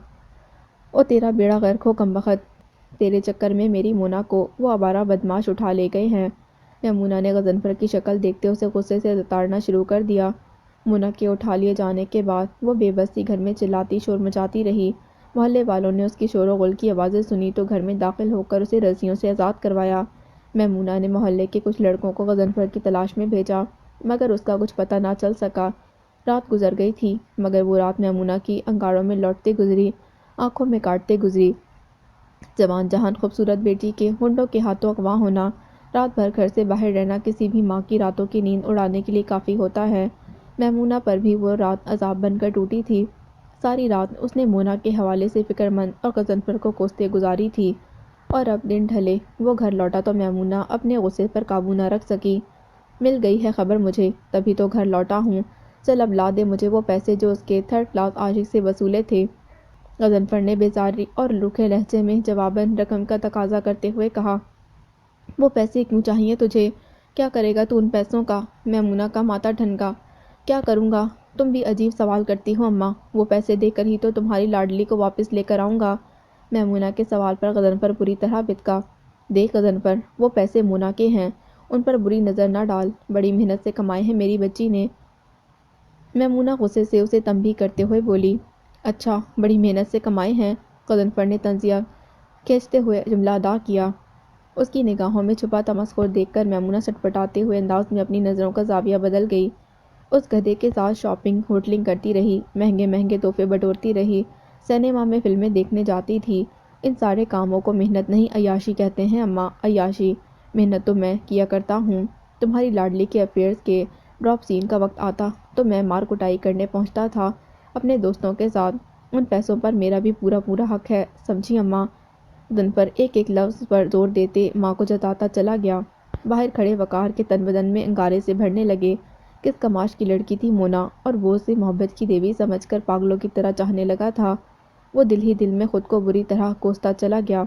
[SPEAKER 1] او تیرا بیڑا غرق ہو کمبخت، تیرے چکر میں میری مونا کو وہ آوارہ بدماش اٹھا لے گئے ہیں۔ میمونہ نے غضنفر کی شکل دیکھتے اسے غصے سے لتاڑنا شروع کر دیا۔ مونا کے اٹھا لیے جانے کے بعد وہ بے بس سی گھر میں چلاتی شور مچاتی رہی۔ محلے والوں نے اس کی شور و غل کی آوازیں سنی تو گھر میں داخل ہو کر اسے رسیوں سے آزاد کروایا۔ میمونہ نے محلے کے کچھ لڑکوں کو غضنفر کی تلاش میں بھیجا، مگر اس کا کچھ پتہ نہ چل سکا۔ رات گزر گئی تھی، مگر وہ رات میمونہ کی انگاروں میں لوٹتے گزری، آنکھوں میں کاٹتے گزری۔ جوان جہان خوبصورت بیٹی کے ہونٹوں کے ہاتھوں اغواں ہونا، رات بھر گھر سے باہر رہنا کسی بھی ماں کی راتوں کی نیند اڑانے کے لیے کافی ہوتا ہے۔ میمونہ پر بھی وہ رات عذاب بن کر ٹوٹی تھی۔ ساری رات اس نے مونا کے حوالے سے فکر مند اور غضنفر کو کوستے گزاری تھی، اور اب دن ڈھلے وہ گھر لوٹا تو میمونہ اپنے غصے پر قابو نہ رکھ سکی۔ مل گئی ہے خبر مجھے، تبھی تو گھر لوٹا ہوں، چل اب لا دے مجھے وہ پیسے جو اس کے تھرڈ کلاس عاشق سے وصولے تھے۔ غضنفر نے بیزاری اور روکھے لہجے میں جواباً رقم کا تقاضا کرتے ہوئے کہا۔ وہ پیسے کیوں چاہیے تجھے؟ کیا کرے گا تو ان پیسوں کا؟ میمونہ کا ماتھا ٹھنکا۔ کیا کروں گا؟ تم بھی عجیب سوال کرتی ہو اماں، وہ پیسے دے کر ہی تو تمہاری لاڈلی کو واپس لے کر آؤں گا۔ میمونہ کے سوال پر غضنفر بری طرح بھڑکا۔ دیکھ غضنفر، وہ پیسے مونا کے ہیں، ان پر بری نظر نہ ڈال، بڑی محنت سے کمائے ہیں میری بچی نے۔ میمونہ غصے سے اسے تنبیہ کرتے ہوئے بولی۔ اچھا، بڑی محنت سے کمائے ہیں؟ غضنفر نے طنزیہ کھینچتے ہوئے جملہ ادا کیا۔ اس کی نگاہوں میں چھپا تمسخر دیکھ کر میمونہ سٹپٹاتے ہوئے انداز میں اپنی نظروں کا زاویہ بدل گئی۔ اس گدھے کے ساتھ شاپنگ ہوٹلنگ کرتی رہی، مہنگے مہنگے تحفے بٹورتی رہی، سینما میں فلمیں دیکھنے جاتی تھی۔ ان سارے کاموں کو محنت نہیں عیاشی کہتے ہیں اماں، عیاشی۔ محنت تو میں کیا کرتا ہوں۔ تمہاری لاڈلی کے افیئرز کے ڈراپ سین کا وقت آتا تو میں مار کٹائی کرنے پہنچتا تھا اپنے دوستوں کے ساتھ۔ ان پیسوں پر میرا بھی پورا پورا حق ہے، سمجھی اماں؟ غضنفر ایک ایک لفظ پر زور دیتے ماں کو جتاتا چلا گیا۔ باہر کھڑے وقار کے تن بدن میں انگارے سے بھرنے لگے۔ کس کماش کی لڑکی تھی مونا، اور وہ اسے محبت کی دیوی سمجھ کر پاگلوں کی طرح چاہنے لگا تھا۔ وہ دل ہی دل میں خود کو بری طرح کوستا چلا گیا۔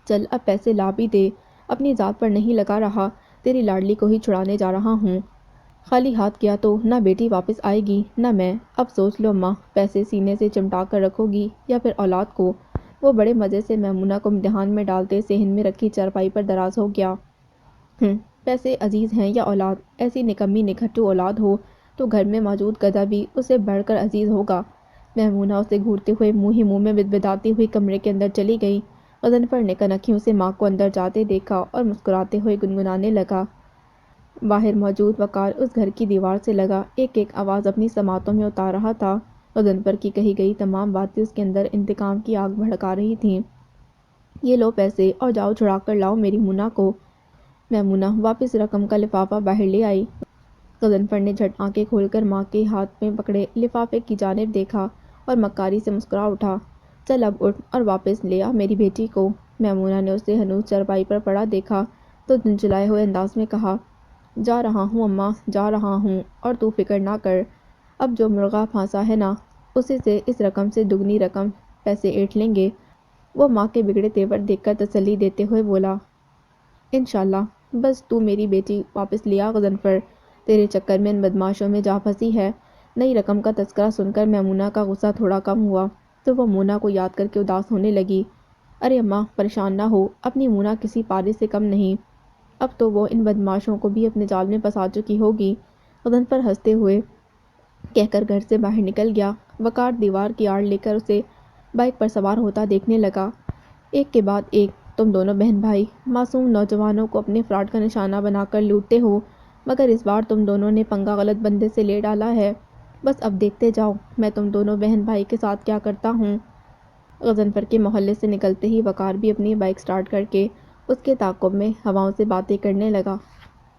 [SPEAKER 1] چل اب پیسے لا بھی دے، اپنی ذات پر نہیں لگا رہا، تیری لاڈلی کو ہی چھڑانے جا رہا ہوں۔ خالی ہاتھ کیا تو نہ بیٹی واپس آئے گی نہ میں، اب سوچ لو اماں، پیسے سینے سے چمٹا کر رکھو گی یا پھر اولاد کو۔ وہ بڑے مزے سے میمونہ کو امتحان میں ڈالتے صحن میں رکھی چارپائی پر دراز ہو گیا۔ پیسے عزیز ہیں یا اولاد؟ ایسی نکمی نکھٹو اولاد ہو تو گھر میں موجود گدھا بھی اسے بڑھ کر عزیز ہوگا۔ میمونہ اسے گھورتے ہوئے منہ ہی منہ میں بدبداتی ہوئی کمرے کے اندر چلی گئی۔ غضنفر نے کنکھیوں سے ماں کو اندر جاتے دیکھا اور مسکراتے ہوئے گنگنانے لگا۔ باہر موجود وقار اس گھر کی دیوار سے لگا ایک ایک آواز اپنی سماعتوں میں اتار رہا تھا۔ غضنفر کی کہی گئی تمام باتیں اس کے اندر انتقام کی آگ بھڑکا رہی تھیں۔ یہ لو پیسے اور جاؤ چھڑا کر لاؤ میری مونا کو۔ میمونہ واپس رقم کا لفافہ باہر لے آئی۔ غضنفر نے جھٹ آنکھیں کھول کر ماں کے ہاتھ میں پکڑے لفافے کی جانب دیکھا اور مکاری سے مسکرا اٹھا۔ چل اب اٹھ اور واپس لے آ میری بیٹی کو۔ میمونہ نے اسے ہنوز چارپائی پر پڑا دیکھا تو جھنجھلائے ہوئے انداز میں کہا، جا رہا ہوں اماں، جا رہا ہوں، اور تو فکر نہ کر، اب جو مرغا پھانسا ہے نا، اسی سے اس رقم سے دگنی رقم پیسے ایٹھ لیں گے۔ وہ ماں کے بگڑے تیور دیکھ کر تسلی دیتے ہوئے بولا، انشاءاللہ، بس تو میری بیٹی واپس لے آ غضنفر، تیرے چکر میں ان بدماشوں میں جا پھنسی ہے۔ نئی رقم کا تذکرہ سن کر میمونہ کا غصہ تھوڑا کم ہوا تو وہ مونا کو یاد کر کے اداس ہونے لگی۔ ارے اماں پریشان نہ ہو، اپنی مونا کسی پارے سے کم نہیں، اب تو وہ ان بدماشوں کو بھی اپنے جال میں پھنسا چکی ہوگی۔ غضنفر ہنستے ہوئے کہہ کر گھر سے باہر نکل گیا۔ وقار دیوار کی آڑ لے کر اسے بائک پر سوار ہوتا دیکھنے لگا۔ ایک کے بعد ایک تم دونوں بہن بھائی معصوم نوجوانوں کو اپنے فراڈ کا نشانہ بنا کر لوٹتے ہو، مگر اس بار تم دونوں نے پنگا غلط بندے سے لے ڈالا ہے۔ بس اب دیکھتے جاؤ میں تم دونوں بہن بھائی کے ساتھ کیا کرتا ہوں۔ غضنفر کے محلے سے نکلتے ہی وقار بھی اپنی بائک سٹارٹ کر کے اس کے تعاقب میں ہواؤں سے باتیں کرنے لگا۔